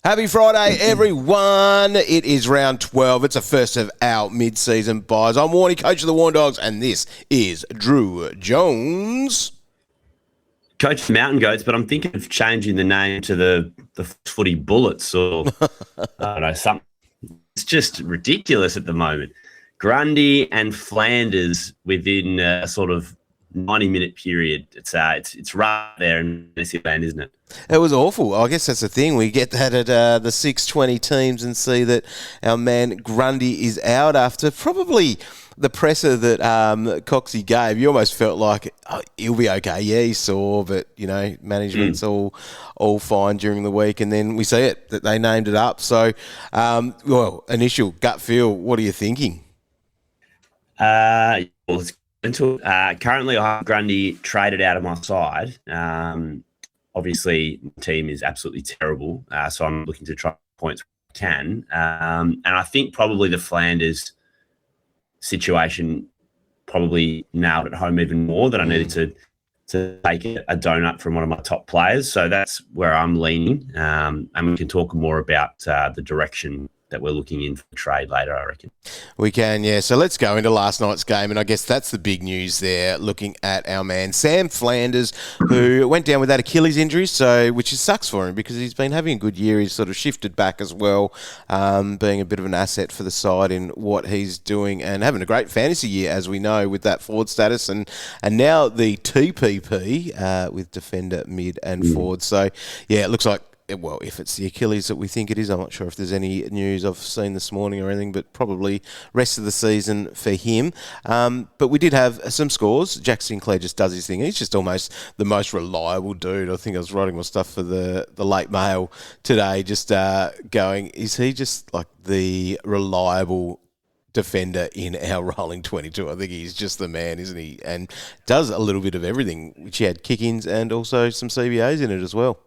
Happy Friday, everyone. It is round 12. It's the first of our mid-season buys. I'm Warnie, coach of the Warn Dogs, and this is Drew Jones. Coach of the Mountain Goats, but I'm thinking of changing the name to the Footy Bullets or, I don't know, something. It's just ridiculous at the moment. Grundy and Flanders within a sort of 90-minute period. It's right there in Fantasy Land, isn't it? It was awful. I guess that's the thing. We get that at the 6:20 teams and see that our man Grundy is out after probably the presser that Coxie gave. You almost felt like he'll be okay. Yeah, he's sore, but management's all fine during the week. And then we see it that they named it up. So, initial gut feel. What are you thinking? Let's get into it. Currently, I have Grundy traded out of my side. Obviously, my team is absolutely terrible, so I'm looking to try points where I can. And I think probably the Flanders situation probably nailed it home even more, that I needed to take a donut from one of my top players. So that's where I'm leaning. And we can talk more about the direction that we're looking in for trade later, I reckon. We can, yeah. So let's go into last night's game, and I guess that's the big news there, looking at our man Sam Flanders, who went down with that Achilles injury, which sucks for him because he's been having a good year. He's sort of shifted back as well, being a bit of an asset for the side in what he's doing and having a great fantasy year, as we know, with that forward status and now the TPP with defender, mid and forward. So, yeah, it looks like, well, if it's the Achilles that we think it is, I'm not sure if there's any news I've seen this morning or anything, but probably rest of the season for him. But we did have some scores. Jack Sinclair just does his thing. He's just almost the most reliable dude. I think I was writing my stuff for the late mail today, just going, is he just like the reliable defender in our rolling 22? I think he's just the man, isn't he? And does a little bit of everything, which he had kick-ins and also some CBAs in it as well.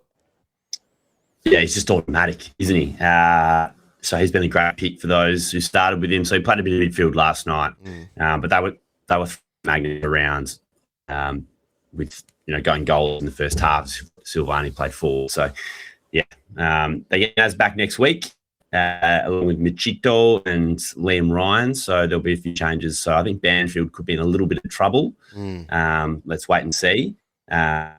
Yeah, he's just automatic, isn't he? So he's been a great pick for those who started with him. So he played a bit of midfield last night, but they were magnet around with going goals in the first half. Silvani played forward, so yeah, they get us back next week along with Michito and Liam Ryan. So there'll be a few changes. So I think Banfield could be in a little bit of trouble. Let's wait and see.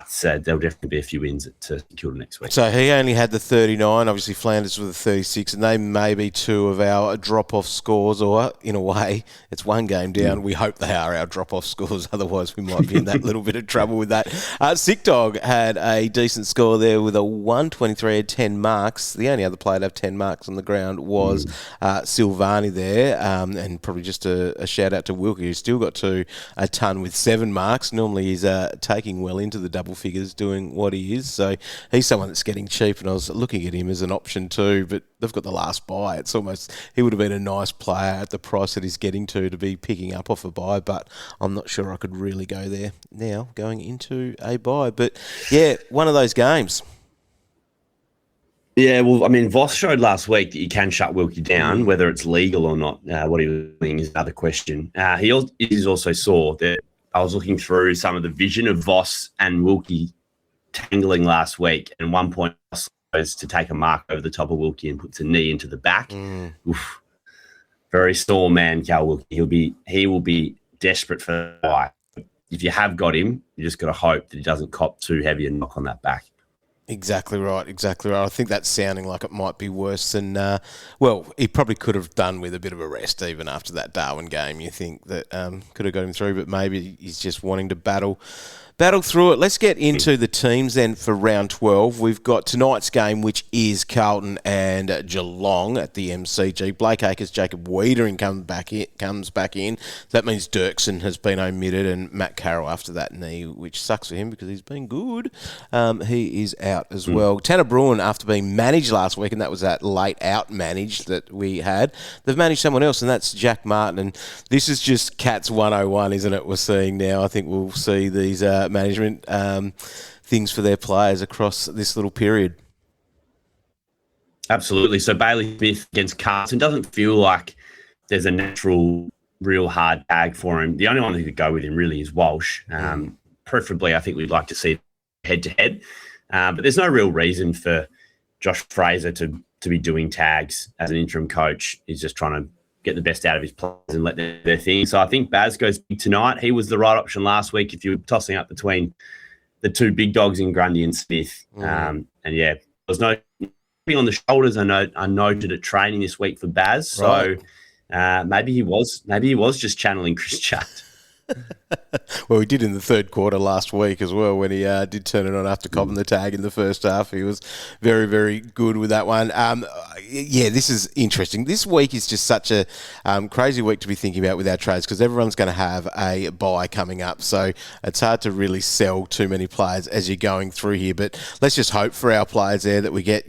So there'll definitely be a few wins to Kilda next week. So he only had the 39, obviously Flanders with the 36, and they may be two of our drop-off scores, or in a way, it's one game down. We hope they are our drop-off scores, otherwise we might be in that little bit of trouble with that. Sick Dog had a decent score there with a 123, had 10 marks. The only other player to have 10 marks on the ground was Silvani there, and probably just a shout-out to Wilkie, who's still got a ton with 7 marks. Normally he's taking well into the double figures doing what he is. So he's someone that's getting cheap, and I was looking at him as an option too, but they've got the last buy. It's almost, he would have been a nice player at the price that he's getting to be picking up off a buy, but I'm not sure I could really go there now going into a buy. But yeah, one of those games. Yeah, well, I mean, Voss showed last week that you can shut Wilkie down. Whether it's legal or not, what he was doing is another question. He also saw that I was looking through some of the vision of Voss and Wilkie tangling last week, and 1 point Voss goes to take a mark over the top of Wilkie and puts a knee into the back. Oof. Very sore man, Cal Wilkie. He will be desperate for the buy. If you have got him, you just got to hope that he doesn't cop too heavy a knock on that back. Exactly right. I think that's sounding like it might be worse than, he probably could have done with a bit of a rest even after that Darwin game. You think that could have got him through, but maybe he's just wanting to battle through it. Let's get into the teams then for round 12. We've got tonight's game, which is Carlton and Geelong at the MCG. Blake Acres, Jacob Wiedering comes back in. That means Dirksen has been omitted, and Matt Carroll after that knee, which sucks for him because he's been good. He is out as well. Tanner Bruin, after being managed last week, and that was that late out manage that we had, they've managed someone else, and that's Jack Martin. And this is just Cats 101, isn't it, we're seeing now. I think we'll see these management things for their players across this little period. Absolutely. So Bailey Smith against Carlton doesn't feel like there's a natural, real hard tag for him. The only one who could go with him really is Walsh. Preferably, I think we'd like to see head-to-head. But there's no real reason for Josh Fraser to to be doing tags as an interim coach. He's just trying to get the best out of his players and let them do their thing. So I think Baz goes big tonight. He was the right option last week if you were tossing up between the two big dogs in Grundy and Smith. And yeah, there's no on the shoulders. I noted at training this week for Baz. So maybe he was just channeling Chris Judd. Well, he did in the third quarter last week as well when he did turn it on after copping the tag in the first half. He was very, very good with that one. Yeah, this is interesting. This week is just such a crazy week to be thinking about with our trades because everyone's going to have a bye coming up. So it's hard to really sell too many players as you're going through here. But let's just hope for our players there that we get,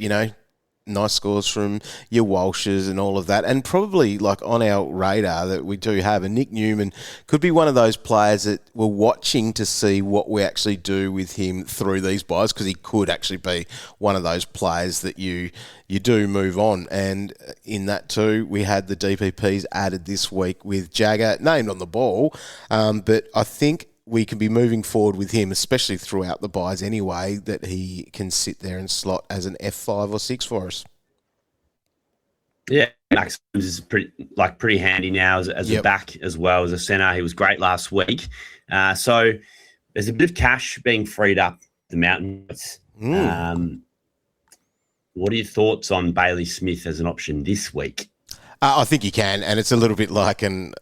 nice scores from your Walshes and all of that. And probably like on our radar that we do have, and Nick Newman could be one of those players that we're watching to see what we actually do with him through these buys because he could actually be one of those players that you do move on. And in that too, we had the DPPs added this week with Jagger, named on the ball. But I think we can be moving forward with him, especially throughout the buys anyway, that he can sit there and slot as an F5 or 6 for us. Yeah, Max is pretty handy now as a back as well as a centre. He was great last week. So there's a bit of cash being freed up the Mountains. What are your thoughts on Bailey Smith as an option this week? I think you can, and it's a little bit like, and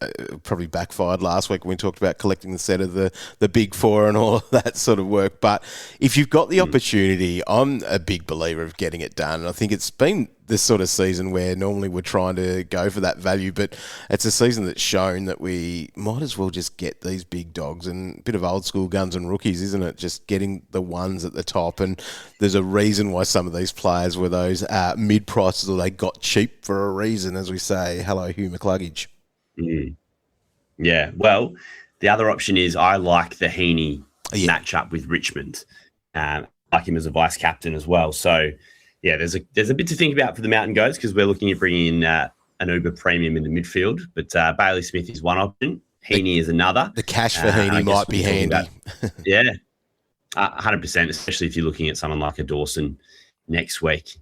probably backfired last week when we talked about collecting the set of the big four and all of that sort of work. But if you've got the opportunity, I'm a big believer of getting it done. And I think it's been this sort of season where normally we're trying to go for that value, but it's a season that's shown that we might as well just get these big dogs and a bit of old school guns and rookies, isn't it? Just getting the ones at the top. And there's a reason why some of these players were those mid prices or they got cheap for a reason, as we say. Hello, Hugh McCluggage. Yeah, well, the other option is I like the Heaney matchup with Richmond. I like him as a vice captain as well. So, yeah, there's a bit to think about for the Mountain Goats because we're looking at bringing in an Uber premium in the midfield. But Bailey Smith is one option. Heaney is another. The cash for Heaney might be handy. Yeah, 100%, especially if you're looking at someone like a Dawson next week.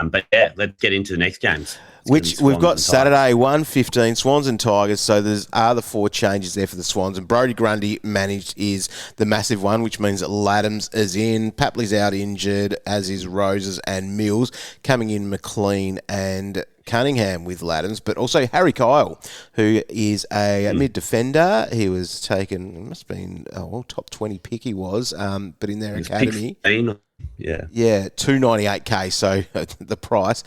But, yeah, let's get into the next games. Which we've got Saturday, 1:15, Swans and Tigers. So there's the 4 changes there for the Swans. And Brodie Grundy managed is the massive one, which means that Laddams is in. Papley's out injured, as is Roses and Mills. Coming in McLean and Cunningham with Laddams, but also Harry Kyle, who is a mid defender. He was taken, it must have been, top 20 pick he was, but in their academy. Yeah, $298K, so the price.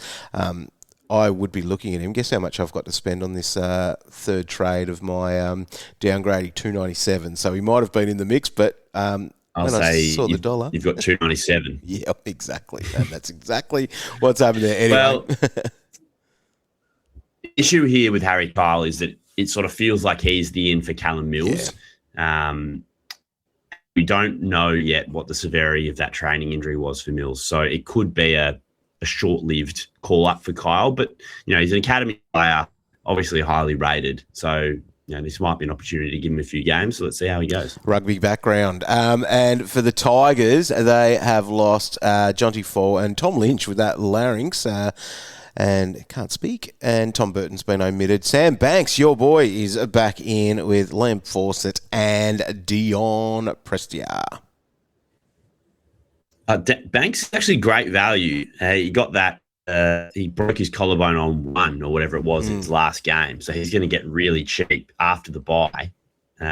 I would be looking at him. Guess how much I've got to spend on this third trade of my downgrading, $297. So he might have been in the mix, but I saw the dollar. You've got $297. Yeah, exactly. And that's exactly what's happened there. Anyway. Well, the issue here with Harry Kyle is that it sort of feels like he's the in for Callum Mills. Yeah. We don't know yet what the severity of that training injury was for Mills. So it could be a short-lived call-up for Kyle. But, he's an academy player, obviously highly rated. So, this might be an opportunity to give him a few games. So let's see how he goes. Rugby background. And for the Tigers, they have lost Jonty Fall and Tom Lynch with that larynx. And can't speak. And Tom Burton's been omitted. Sam Banks, your boy, is back in with Liam Fawcett and Dion Prestia. Banks is actually great value. He got that. He broke his collarbone on 1 or whatever it was in his last game. So he's going to get really cheap after the bye.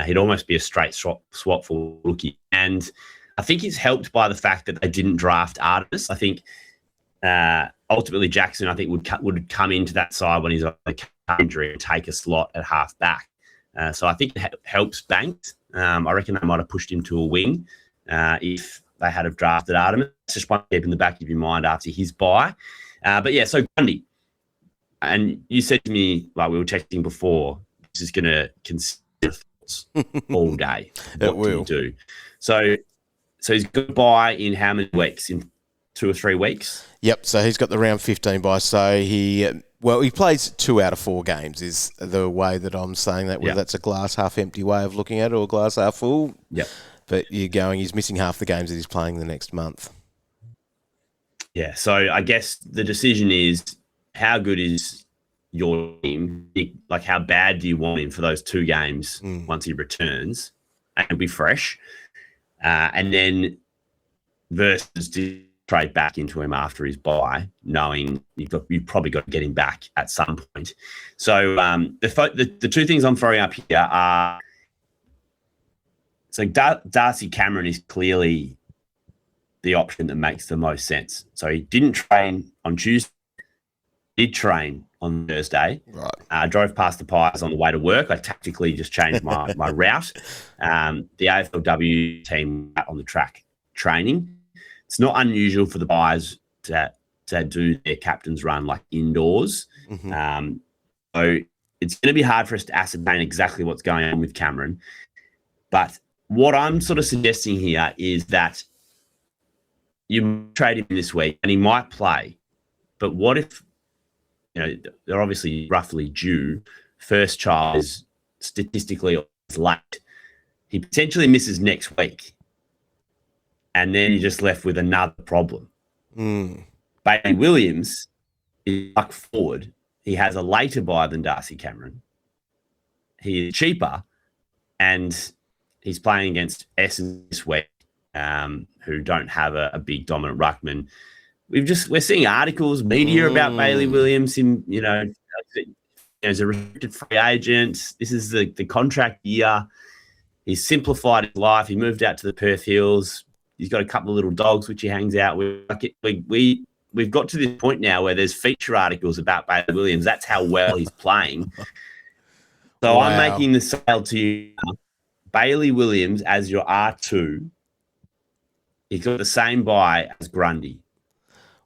He'd almost be a straight swap for rookie. And I think it's helped by the fact that they didn't draft Artemis. I think ultimately Jackson, I think, would come into that side when he's on a injury and take a slot at half back. So I think it helps Banks. I reckon they might have pushed him to a wing if they had have drafted Artemis. Just one to keep in the back of your mind after his bye. But yeah, so Grundy. And you said to me, like we were texting before, this is going to consider thoughts all day. What do you do? So he's got to buy in how many weeks? In 2 or 3 weeks? Yep, so he's got the round 15 bye. So he plays 2 out of 4 games is the way that I'm saying that. Whether that's a glass half empty way of looking at it or glass half full. Yep. But he's missing half the games that he's playing the next month. Yeah, so I guess the decision is, how good is your team? Like, how bad do you want him for those 2 games once he returns and be fresh? And then versus trade back into him after his bye, knowing you've probably got to get him back at some point. So the 2 things I'm throwing up here are, so Darcy Cameron is clearly the option that makes the most sense. So he didn't train on Tuesday, did train on Thursday. Right. Drove past the Pies on the way to work. I tactically just changed my route. The AFLW team on the track training. It's not unusual for the Pies to do their captain's run like indoors. Mm-hmm. So it's going to be hard for us to ascertain exactly what's going on with Cameron. But what I'm sort of suggesting here is that you trade him this week and he might play. But what if, they're obviously roughly due. First child is statistically late. He potentially misses next week. And then you're just left with another problem. Bailey Williams is luck forward. He has a later buy than Darcy Cameron. He is cheaper, and he's playing against Essendon this week, who don't have a big dominant ruckman. We're seeing articles, media about Bailey Williams. As a restricted free agent. This is the contract year. He's simplified his life. He moved out to the Perth Hills. He's got a couple of little dogs which he hangs out with. We've got to this point now where there's feature articles about Bailey Williams. That's how well he's playing. So wow. I'm making the sale to you, Bailey Williams as your R2. He's got the same buy as Grundy.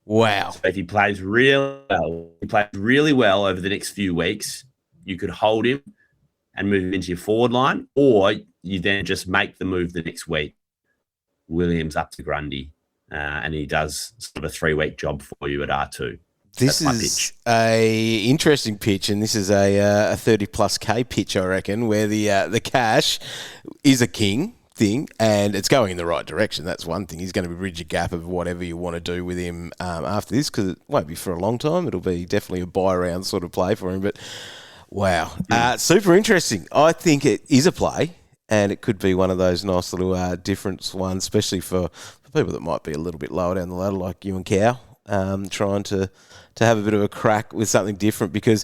Wow. So if he plays really well over the next few weeks, you could hold him and move him into your forward line, or you then just make the move the next week. Williams up to Grundy, and he does sort of a 3-week job for you at R2. This is a interesting pitch, and this is a 30+ K pitch, I reckon, where the cash is a king thing, and it's going in the right direction. That's one thing. He's going to bridge a gap of whatever you want to do with him after this, because it won't be for a long time. It'll be definitely a buy-around sort of play for him. But wow, super interesting. I think it is a play. And it could be one of those nice little difference ones, especially for people that might be a little bit lower down the ladder, like you and Cow, trying to have a bit of a crack with something different, because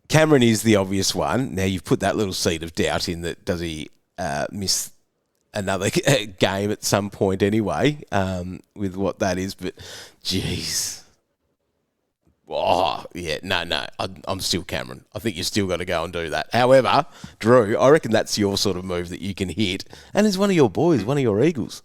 Cameron is the obvious one. Now, you've put that little seed of doubt in that does he miss another game at some point anyway, with what that is. But, geez. Oh, yeah, no, I'm still Cameron. I think you still got to go and do that. However, Drew, I reckon that's your sort of move that you can hit. And it's one of your boys, one of your Eagles.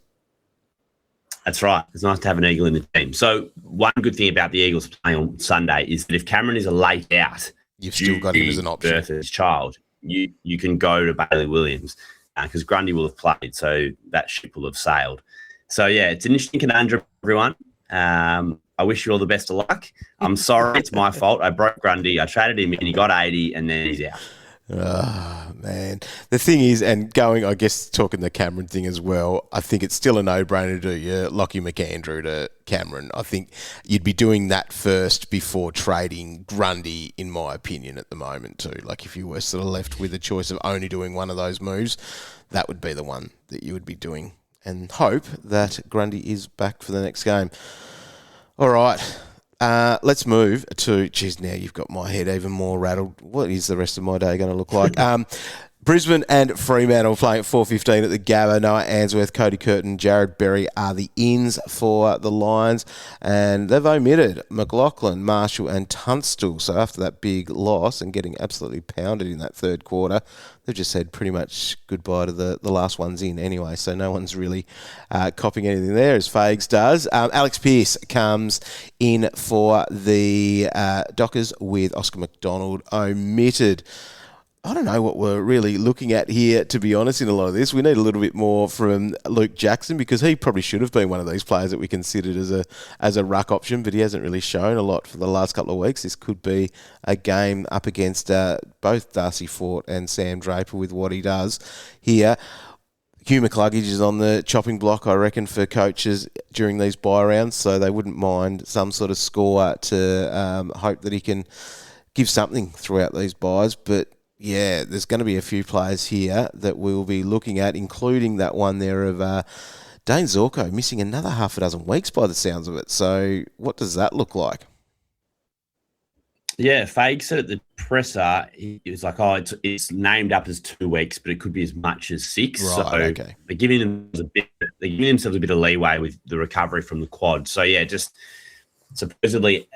That's right. It's nice to have an Eagle in the team. So one good thing about the Eagles playing on Sunday is that if Cameron is a late out, you've still got him as an option. Birth of his child, you can go to Bailey Williams because Grundy will have played, so that ship will have sailed. So, yeah, it's an interesting conundrum, everyone. I wish you all the best of luck. I'm sorry, it's my fault. I broke Grundy. I traded him in. He got 80, and then he's out. Oh, man. The thing is, and going, I guess, talking the Cameron thing as well, I think it's still a no-brainer to do your Lockie McAndrew to Cameron. I think you'd be doing that first before trading Grundy, in my opinion, at the moment too. Like, if you were sort of left with a choice of only doing one of those moves, that would be the one that you would be doing, and hope that Grundy is back for the next game. All right, let's move to... Geez, now you've got my head even more rattled. What is the rest of my day going to look like? Brisbane and Fremantle playing at 4:15 at the Gabba. Noah Answorth, Cody Curtin, Jared Berry are the ins for the Lions, and they've omitted McLaughlin, Marshall and Tunstall. So after that big loss and getting absolutely pounded in that third quarter, they've just said pretty much goodbye to the last ones in anyway, so no one's really copying anything there, as Fags does. Alex Pearce comes in for the Dockers with Oscar McDonald omitted. I don't know what we're really looking at here, to be honest, in a lot of this. We need a little bit more from Luke Jackson, because he probably should have been one of these players that we considered as a ruck option, but he hasn't really shown a lot for the last couple of weeks. This could be a game up against both Darcy Fort and Sam Draper with what he does here. Hugh McCluggage is on the chopping block, I reckon, for coaches during these bye rounds, so they wouldn't mind some sort of score to hope that he can give something throughout these buys. But yeah, there's going to be a few players here that we'll be looking at, including that one there of Dane Zorko missing another half a dozen weeks by the sounds of it. So what does that look like? Yeah, Fag said at the presser, he was like, "Oh, it's named up as 2 weeks, but it could be as much as 6." Right, so okay. they're giving themselves a bit of leeway with the recovery from the quad. So yeah, just supposedly,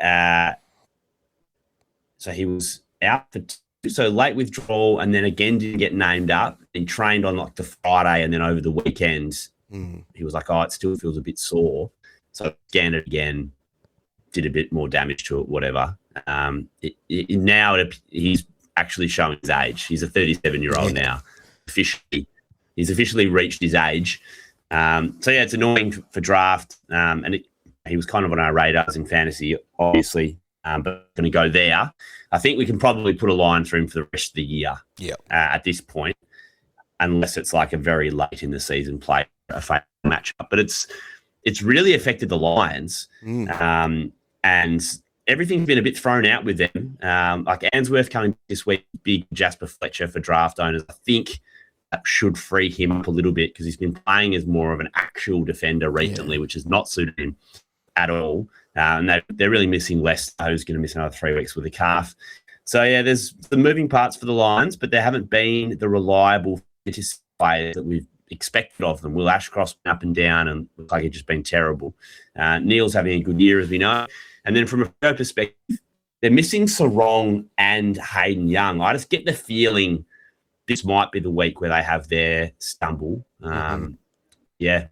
so he was out for so late withdrawal, and then again didn't get named up. And trained on like the Friday, and then over the weekend, he was like, "Oh, it still feels a bit sore." So scanned it again, did a bit more damage to it, whatever. He's actually showing his age. He's a 37-year-old now. He's officially reached his age. So yeah, it's annoying for draft. And he was kind of on our radars in fantasy, obviously, but going to go there. I think we can probably put a line through him for the rest of the year. At this point, unless it's like a very late in the season play, a fatal matchup. But it's really affected the Lions, and everything's been a bit thrown out with them. Like Answorth coming this week, big Jasper Fletcher for draft owners. I think that should free him up a little bit because he's been playing as more of an actual defender recently, which has not suited him at all. And they're really missing Lester, who's going to miss another 3 weeks with a calf. So, yeah, there's the moving parts for the Lions, but there haven't been the reliable players that we've expected of them. Will Ashcroft up and down and look like he's just been terrible. Neil's having a good year, as we know. And then from a pro perspective, they're missing Sarong and Hayden Young. I just get the feeling this might be the week where they have their stumble. Yeah.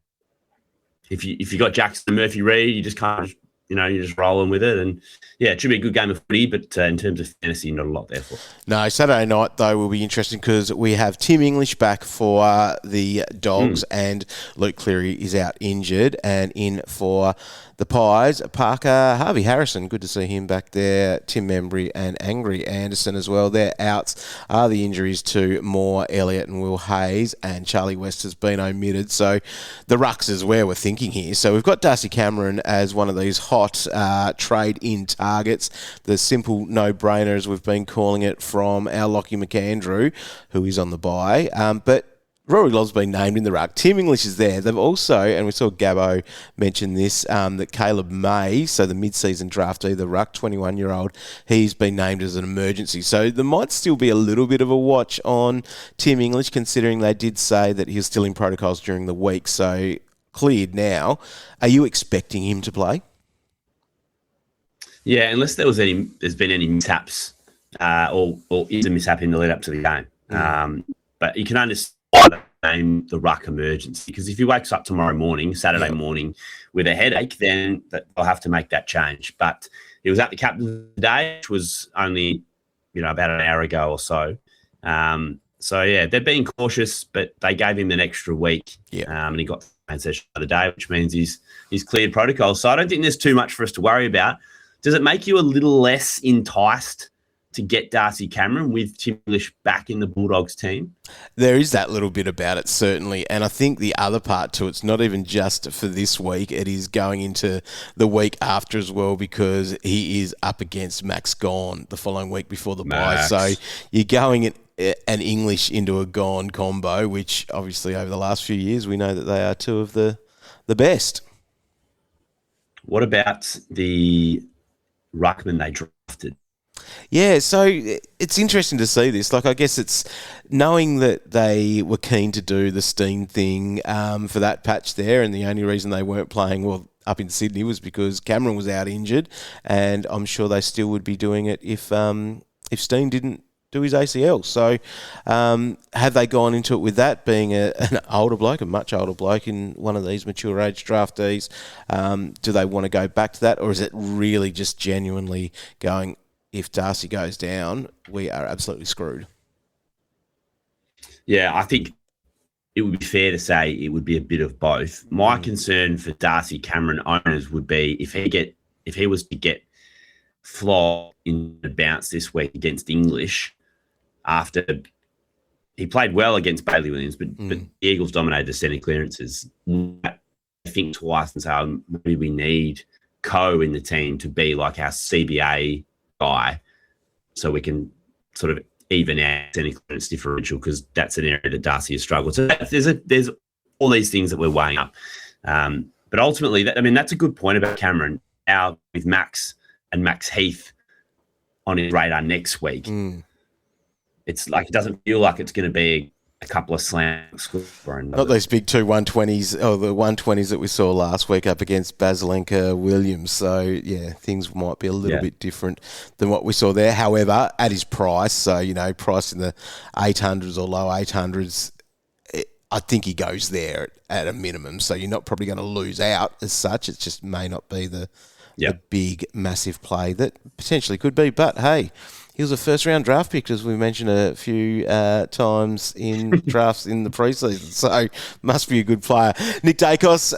If you got Jackson and Murphy Reed, you just kind of, you're just rolling with it. And yeah, it should be a good game of footy, but in terms of fantasy, not a lot there for. No, Saturday night, though, will be interesting because we have Tim English back for the Dogs and Luke Cleary is out injured, and in for the Pies, Parker Harvey Harrison. Good to see him back there. Tim Membry and Angry Anderson as well. Their outs are the injuries to Moore, Elliott and Will Hayes, and Charlie West has been omitted. So the rucks is where we're thinking here. So we've got Darcy Cameron as one of these hot trade-in targets. The simple no-brainer, as we've been calling it, from our Lockie McAndrew, who is on the bye. But Rory Love's been named in the ruck. Tim English is there. They've also, and we saw Gabbo mention this, that Caleb May, so the mid-season draftee, the ruck, 21-year-old, he's been named as an emergency. So there might still be a little bit of a watch on Tim English, considering they did say that he was still in protocols during the week. So cleared now. Are you expecting him to play? Yeah, unless there's been any mishaps or is a mishap in the lead up to the game. But you can understand name the ruck emergency, because if he wakes up tomorrow morning, Saturday morning, with a headache, then they'll have to make that change. But he was at the captain's day, which was only about an hour ago or so. So yeah, they're being cautious, but they gave him an extra week, and he got the session the other day, which means he's cleared protocol. So I don't think there's too much for us to worry about. Does it make you a little less enticed to get Darcy Cameron with Tim English back in the Bulldogs team? There is that little bit about it, certainly. And I think the other part to it's not even just for this week. It is going into the week after as well, because he is up against Max Gawn the following week before the bye. So you're going an English into a Gawn combo, which obviously over the last few years we know that they are two of the best. What about the ruckman they drafted? Yeah, so it's interesting to see this. Like, I guess it's knowing that they were keen to do the Steen thing for that patch there, and the only reason they weren't playing up in Sydney was because Cameron was out injured, and I'm sure they still would be doing it if Steen didn't do his ACL. So have they gone into it with that being an older bloke, a much older bloke in one of these mature age draftees? Do they want to go back to that, or is it really just genuinely going, if Darcy goes down, we are absolutely screwed? Yeah, I think it would be fair to say it would be a bit of both. My concern for Darcy Cameron owners would be if he was to get flogged in a bounce this week against English after he played well against Bailey Williams, but the Eagles dominated the centre clearances. I think twice and say, maybe we need Co in the team to be like our CBA guy so we can sort of even out centre clearance differential, because that's an area that Darcy has struggled. So there's all these things that we're weighing up. But ultimately, that's a good point about Cameron. Now with Max and Max Heath on his radar next week, it's like it doesn't feel like it's going to be a couple of slams for him. Not those big 2 120s, or the 120s that we saw last week up against Basilenka Williams. So, yeah, things might be a little bit different than what we saw there. However, at his price, so, price in the 800s or low 800s, I think he goes there at a minimum. So you're not probably going to lose out as such. It just may not be the big, massive play that potentially could be. But, hey, he was a first-round draft pick, as we mentioned a few times in drafts in the preseason. So must be a good player. Nick Dacos,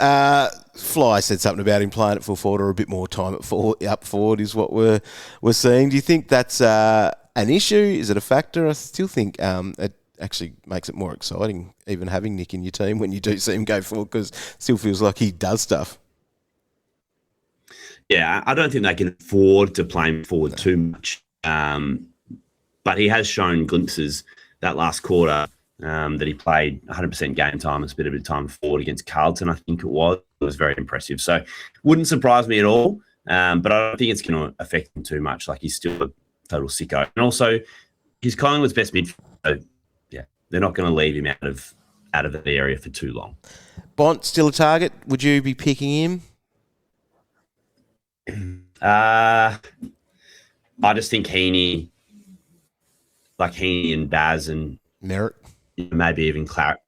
Fly said something about him playing at full forward, or a bit more time at up forward is what we're seeing. Do you think that's an issue? Is it a factor? I still think it actually makes it more exciting, even having Nick in your team when you do see him go forward, because it still feels like he does stuff. Yeah, I don't think they can afford to play him forward too much. But he has shown glimpses that last quarter that he played 100% game time and spent a bit of time forward against Carlton, I think it was. It was very impressive. So wouldn't surprise me at all, but I don't think it's going to affect him too much. Like, he's still a total sicko. And also, he's Collingwood's best midfielder. So, yeah, they're not going to leave him out of the area for too long. Bont, still a target? Would you be picking him? I just think Heaney and Baz and Merritt, maybe even Clark.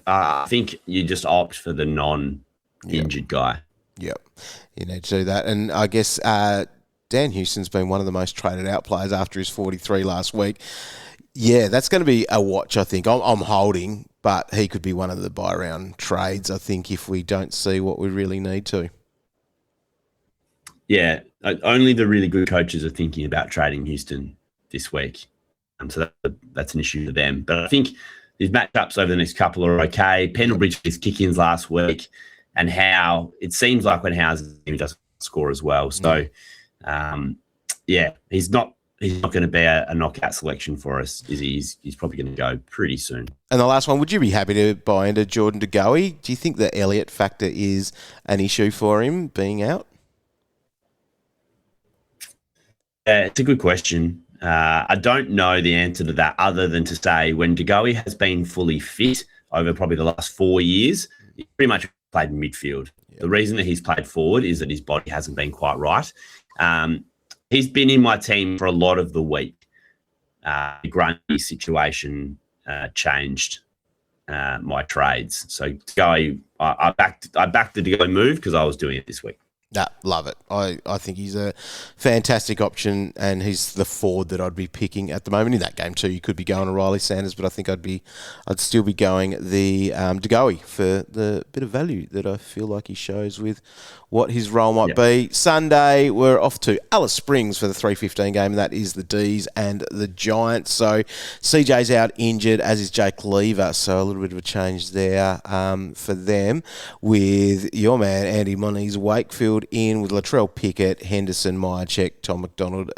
I think you just opt for the non-injured guy. Yep, you need to do that. And I guess Dan Houston's been one of the most traded out players after his 43 last week. Yeah, that's going to be a watch, I think. I'm holding, but he could be one of the buy-round trades, I think, if we don't see what we really need to. Yeah, only the really good coaches are thinking about trading Houston this week. So that's an issue for them. But I think these matchups over the next couple are okay. Pendlebury with kick-ins last week, and Howe, it seems like when Howe's team doesn't score as well. So, he's not going to be a knockout selection for us, is he? He's probably going to go pretty soon. And the last one, would you be happy to buy into Jordan De Goey? Do you think the Elliott factor is an issue for him being out? It's a good question. I don't know the answer to that, other than to say when De Goey has been fully fit over probably the last 4 years, he pretty much played midfield. Yep. The reason that he's played forward is that his body hasn't been quite right. He's been in my team for a lot of the week. The Grundy situation changed my trades. So De Goey, I backed the De Goey move because I was doing it this week. Nah, love it. I think he's a fantastic option, and he's the forward that I'd be picking at the moment. In that game too, you could be going to Riley Sanders, but I think I'd still be going the De Goey for the bit of value that I feel like he shows with what his role might be. Sunday, we're off to Alice Springs for the 3:15 game, and that is the D's and the Giants. So CJ's out injured, as is Jake Lever, so a little bit of a change there for them, with your man Andy Moniz Wakefield in, with Latrell Pickett, Henderson, Myercheck, Tom McDonald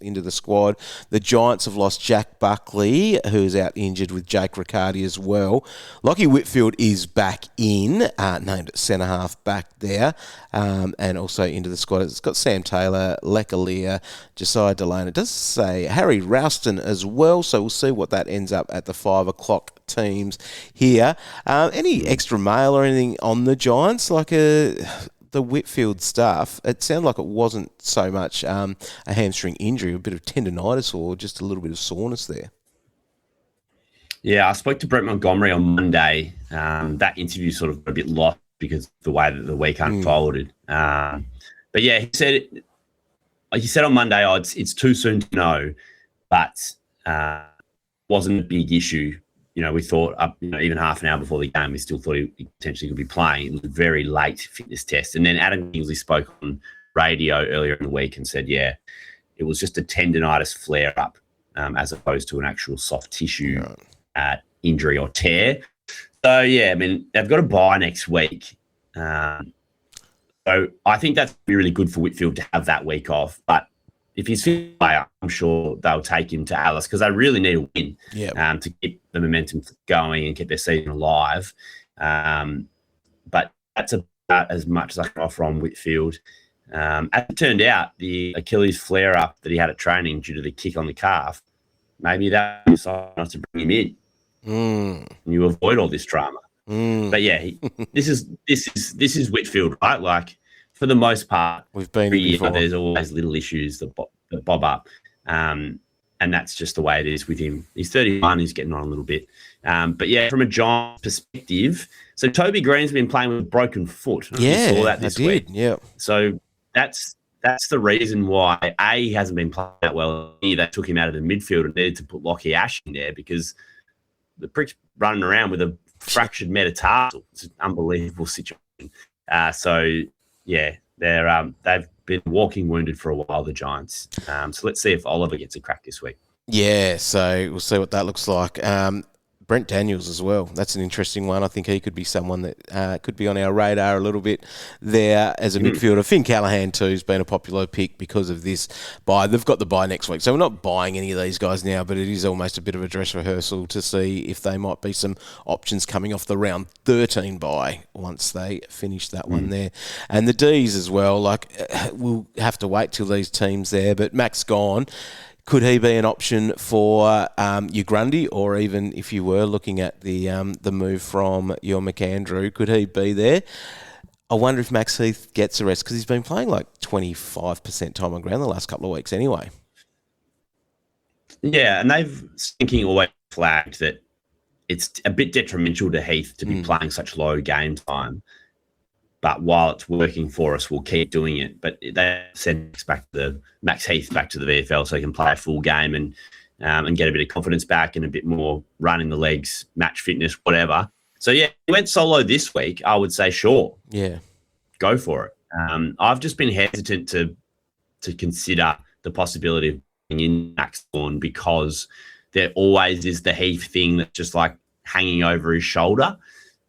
into the squad. The Giants have lost Jack Buckley, who's out injured, with Jake Riccardi as well. Lockie Whitfield is back in, named at centre-half back there, and also into the squad. It's got Sam Taylor, Lecalier, Josiah Delane. It does say Harry Rouston as well, so we'll see what that ends up at the 5 o'clock teams here. Any extra mail or anything on the Giants? Like the Whitfield stuff, it sounded like it wasn't so much a hamstring injury, a bit of tendonitis or just a little bit of soreness there. Yeah, I spoke to Brett Montgomery on Monday. That interview sort of got a bit lost because of the way that the week unfolded. But yeah, he said on Monday, it's too soon to know, but wasn't a big issue. You know, we thought even half an hour before the game, we still thought he potentially could be playing. It was a very late fitness test. And then Adam Kingsley spoke on radio earlier in the week and said, yeah, it was just a tendonitis flare-up as opposed to an actual soft tissue injury or tear. So, yeah, I mean, they've got a bye next week. So I think that's really good for Whitfield to have that week off. But if he's fit, I'm sure they'll take him to Alice because they really need a win to keep the momentum going and keep their season alive. But that's about as much as I can offer on Whitfield. As it turned out, the Achilles flare-up that he had at training due to the kick on the calf, maybe that was not to bring him in. And you avoid all this drama. But yeah, this is Whitfield, right? Like for the most part, we've been before. There's always little issues that bob up, and that's just the way it is with him. He's 31, he's getting on a little bit, but yeah, from a Giants perspective, so Toby Green's been playing with a broken foot. Yeah, saw that this week. Yeah, so that's the reason why he hasn't been playing that well. They took him out of the midfield and needed to put Lockie Ash in there because the prick's running around with a fractured metatarsal. It's an unbelievable situation. So yeah, they've been walking wounded for a while, the Giants. So let's see if Oliver gets a crack this week. Yeah, so we'll see what that looks like. Brent Daniels as well. That's an interesting one. I think he could be someone that could be on our radar a little bit there as a midfielder. Finn Callahan too has been a popular pick because of this bye. They've got the bye next week, so we're not buying any of these guys now, but it is almost a bit of a dress rehearsal to see if they might be some options coming off the round 13 bye once they finish that one there. And the Ds as well, like we'll have to wait till these teams there, but Mac's gone. Could he be an option for your Grundy, or even if you were looking at the move from your McAndrew, could he be there? I wonder if Max Heath gets a rest because he's been playing like 25% time on ground the last couple of weeks anyway. Yeah, and they've thinking always flagged that it's a bit detrimental to Heath to be playing such low game time. But while it's working for us, we'll keep doing it. But they send Max Heath back to the VFL so he can play a full game and get a bit of confidence back and a bit more run in the legs, match fitness, whatever. So, yeah, he went solo this week. I would say, sure. Yeah. Go for it. I've just been hesitant to consider the possibility of bringing in Max Gawn because there always is the Heath thing that's just like hanging over his shoulder.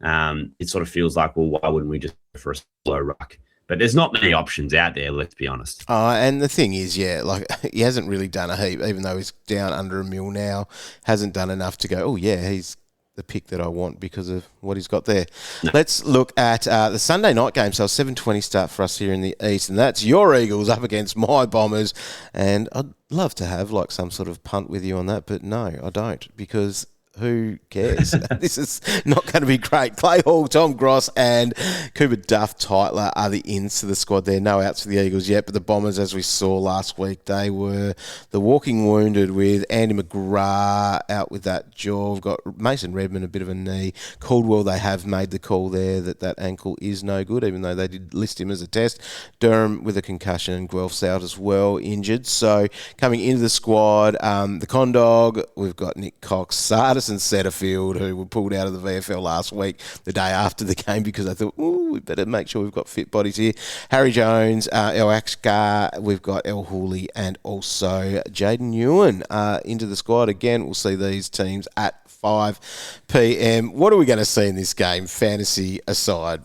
It sort of feels like, well, why wouldn't we just go for a solo ruck? But there's not many options out there, let's be honest. And the thing is, like he hasn't really done a heap, even though he's down under $1 million now, hasn't done enough to go, oh, yeah, he's the pick that I want because of what he's got there. No. Let's look at the Sunday night game. So 7:20 start for us here in the East, and that's your Eagles up against my Bombers. And I'd love to have like some sort of punt with you on that, but no, I don't, because who cares? This is not going to be great. Clay Hall, Tom Gross and Cooper Duff-Tytler are the ins to the squad there. No outs for the Eagles yet, but the Bombers, as we saw last week, they were the walking wounded with Andy McGrath out with that jaw. We've got Mason Redmond, a bit of a knee. Caldwell, they have made the call there that ankle is no good, even though they did list him as a test. Durham with a concussion and Guelph's out as well, injured. So coming into the squad, the Condog, we've got Nick Cox, Sardis and Setterfield, who were pulled out of the VFL last week, the day after the game, because they thought, we better make sure we've got fit bodies here. Harry Jones, El Akshkar, we've got El Hooley, and also Jaden Ewan into the squad. Again, we'll see these teams at 5 p.m. What are we going to see in this game, fantasy aside?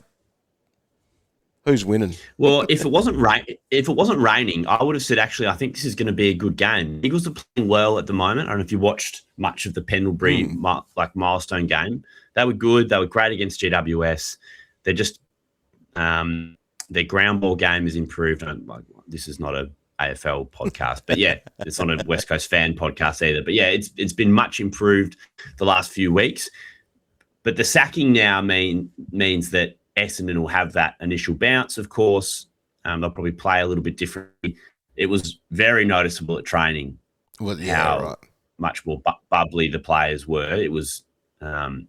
Who's winning? Well, if it wasn't raining, I would have said, actually, I think this is going to be a good game. Eagles are playing well at the moment. I don't know if you watched much of the Pendlebury milestone game. They were good. They were great against GWS. They're just their ground ball game is improved. This is not a AFL podcast, but yeah, it's not a West Coast fan podcast either. But yeah, it's been much improved the last few weeks. But the sacking now means that Essendon will have that initial bounce, of course. They'll probably play a little bit differently. It was very noticeable at training how much more bubbly the players were. It was, on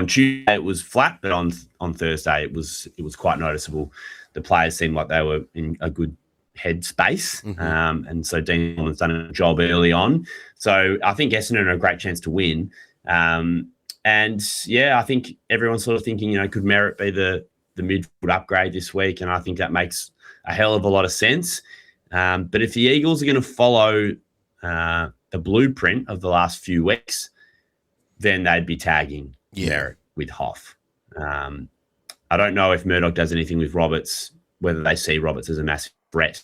Tuesday it was flat, but on Thursday it was quite noticeable. The players seemed like they were in a good head space, and so Dean Norman's done a job early on. So I think Essendon are a great chance to win. And yeah, I think everyone's sort of thinking, could Merritt be the midfield upgrade this week? And I think that makes a hell of a lot of sense. But if the Eagles are going to follow the blueprint of the last few weeks, then they'd be tagging Merritt with Hoff. I don't know if Murdoch does anything with Roberts, whether they see Roberts as a massive threat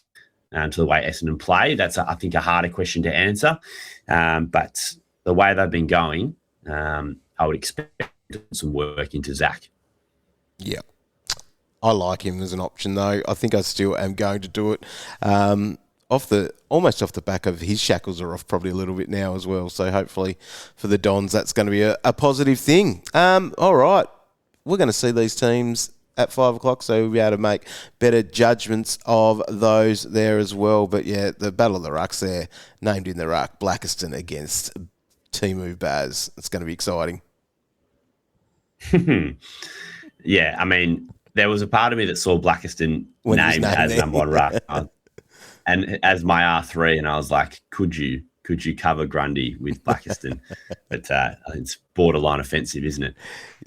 to the way Essendon play. That's, I think, a harder question to answer. But the way they've been going, I would expect some work into Zach. Yeah. I like him as an option, though. I think I still am going to do it. Almost off the back of his shackles are off probably a little bit now as well. So hopefully for the Dons, that's going to be a positive thing. All right. We're going to see these teams at 5 o'clock, so we'll be able to make better judgments of those there as well. But yeah, the Battle of the Rucks there, named in the ruck, Blackiston against Timu Baz. It's going to be exciting. Yeah, I mean, there was a part of me that saw Blackiston named as number one ruck. And as my R3, and I was like, could you cover Grundy with Blackiston? But it's borderline offensive, isn't it?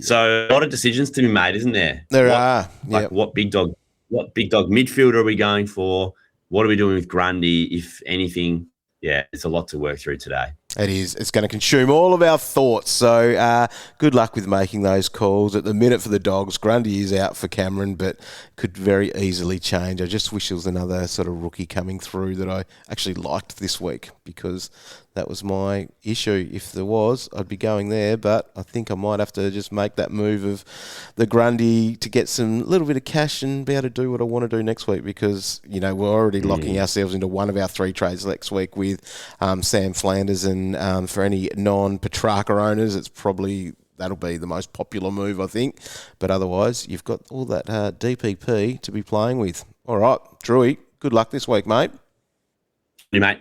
So a lot of decisions to be made, isn't there? There are. Like what big dog midfielder are we going for? What are we doing with Grundy, if anything? Yeah, it's a lot to work through today. It is. It's going to consume all of our thoughts. So good luck with making those calls. At the minute for the Dogs, Grundy is out for Cameron, but could very easily change. I just wish there was another sort of rookie coming through that I actually liked this week, because that was my issue. If there was, I'd be going there, but I think I might have to just make that move of the Grundy to get some little bit of cash and be able to do what I want to do next week, because, you know, we're already locking ourselves into one of our 3 trades next week with Sam Flanders, and for any non-Petrarca owners, it's probably that'll be the most popular move, I think. But otherwise, you've got all that DPP to be playing with. All right, Drewy, good luck this week, mate. You, mate.